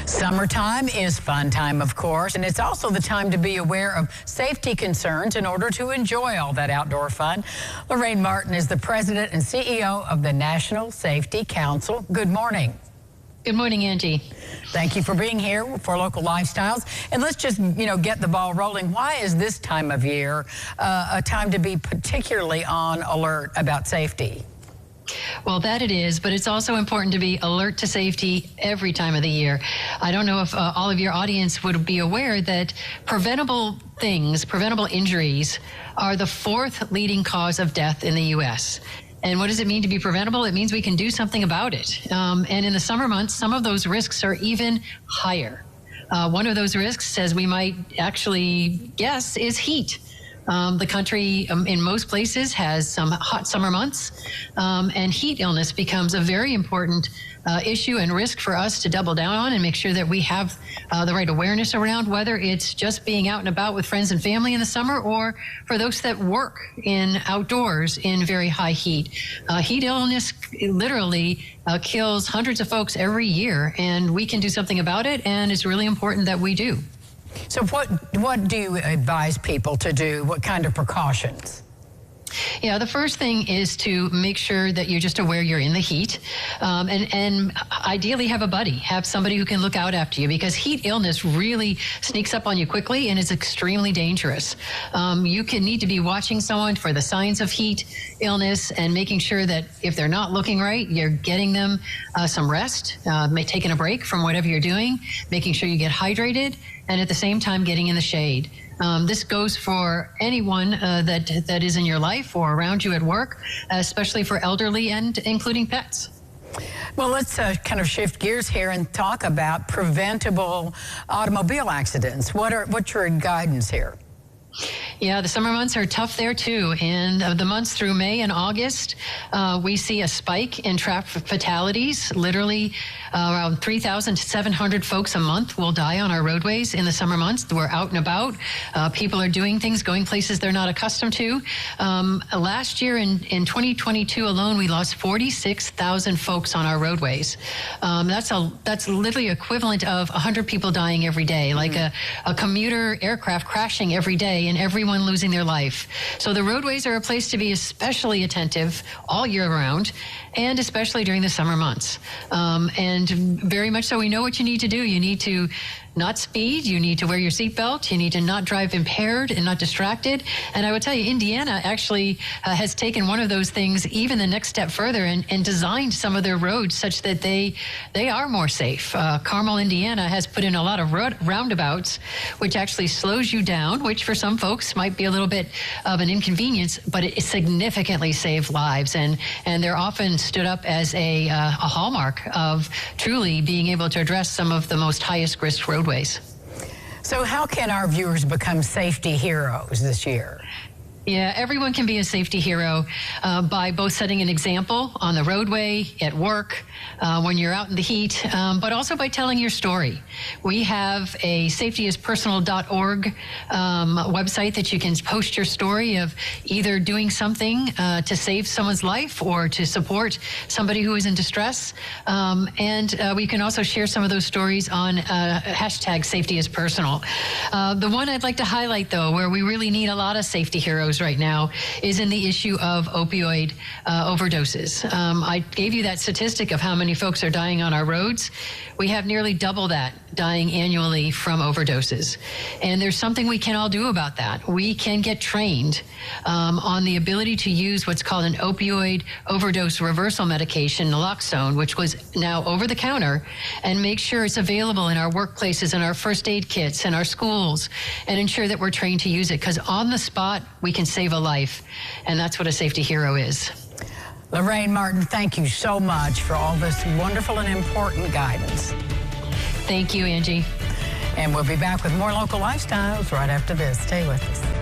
Summertime is fun time, of course, and it's also the time to be aware of safety concerns in order to enjoy all that outdoor fun. Lorraine Martin is the president and CEO of the National Safety Council. Good morning. Good morning, Angie. Thank you for being here for Local Lifestyles. And let's just, get the ball rolling. Why is this time of year a time to be particularly on alert about safety? Well, that it is, but it's also important to be alert to safety every time of the year. I don't know if all of your audience would be aware that preventable injuries are the fourth leading cause of death in the U.S. And what does it mean to be preventable? It means we can do something about it. And in the summer months, some of those risks are even higher. One of those risks, as we might actually guess, is heat. The country in most places has some hot summer months, and heat illness becomes a very important issue and risk for us to double down on and make sure that we have the right awareness around, whether it's just being out and about with friends and family in the summer or for those that work in outdoors in very high heat. Heat illness literally kills hundreds of folks every year, and we can do something about it, and it's really important that we do. So what do you advise people to do? What kind of precautions? Yeah, the first thing is to make sure that you're just aware you're in the heat, and ideally have a buddy, have somebody who can look out after you, because heat illness really sneaks up on you quickly and is extremely dangerous. You need to be watching someone for the signs of heat illness and making sure that if they're not looking right, you're getting them some rest, taking a break from whatever you're doing, making sure you get hydrated, and at the same time getting in the shade. This goes for anyone that is in your life or around you at work, especially for elderly and including pets. Well, let's kind of shift gears here and talk about preventable automobile accidents. What's your guidance here? Yeah, the summer months are tough there too. And the months through May and August, we see a spike in traffic fatalities. Literally around 3,700 folks a month will die on our roadways in the summer months. We're out and about. People are doing things, going places they're not accustomed to. Last year in 2022 alone, we lost 46,000 folks on our roadways. That's literally equivalent of 100 people dying every day, like a commuter aircraft crashing every day and everyone losing their life. So the roadways are a place to be especially attentive all year round, and especially during the summer months. And very much so, we know what you need to do. You need to not speed, you need to wear your seatbelt, you need to not drive impaired and not distracted. And I would tell you, Indiana actually has taken one of those things even the next step further and designed some of their roads such that they are more safe. Carmel, Indiana has put in a lot of roundabouts, which actually slows you down, which for some folks might be a little bit of an inconvenience, but it significantly saved lives. And they're often stood up as a hallmark of truly being able to address some of the most highest risk roadways. So how can our viewers become safety heroes this year? Yeah, everyone can be a safety hero by both setting an example on the roadway, at work, when you're out in the heat, but also by telling your story. We have a safetyispersonal.org website that you can post your story of either doing something to save someone's life or to support somebody who is in distress. And we can also share some of those stories on hashtag safetyispersonal. The one I'd like to highlight, though, where we really need a lot of safety heroes right now is in the issue of opioid overdoses. I gave you that statistic of how many folks are dying on our roads. We have nearly double that dying annually from overdoses. And there's something we can all do about that. We can get trained on the ability to use what's called an opioid overdose reversal medication, naloxone, which was now over the counter, and make sure it's available in our workplaces and our first aid kits and our schools, and ensure that we're trained to use it, because on the spot, we can save a life. And that's what a safety hero is. Lorraine Martin, thank you so much for all this wonderful and important guidance. Thank you, Angie. And we'll be back with more Local Lifestyles right after this. Stay with us.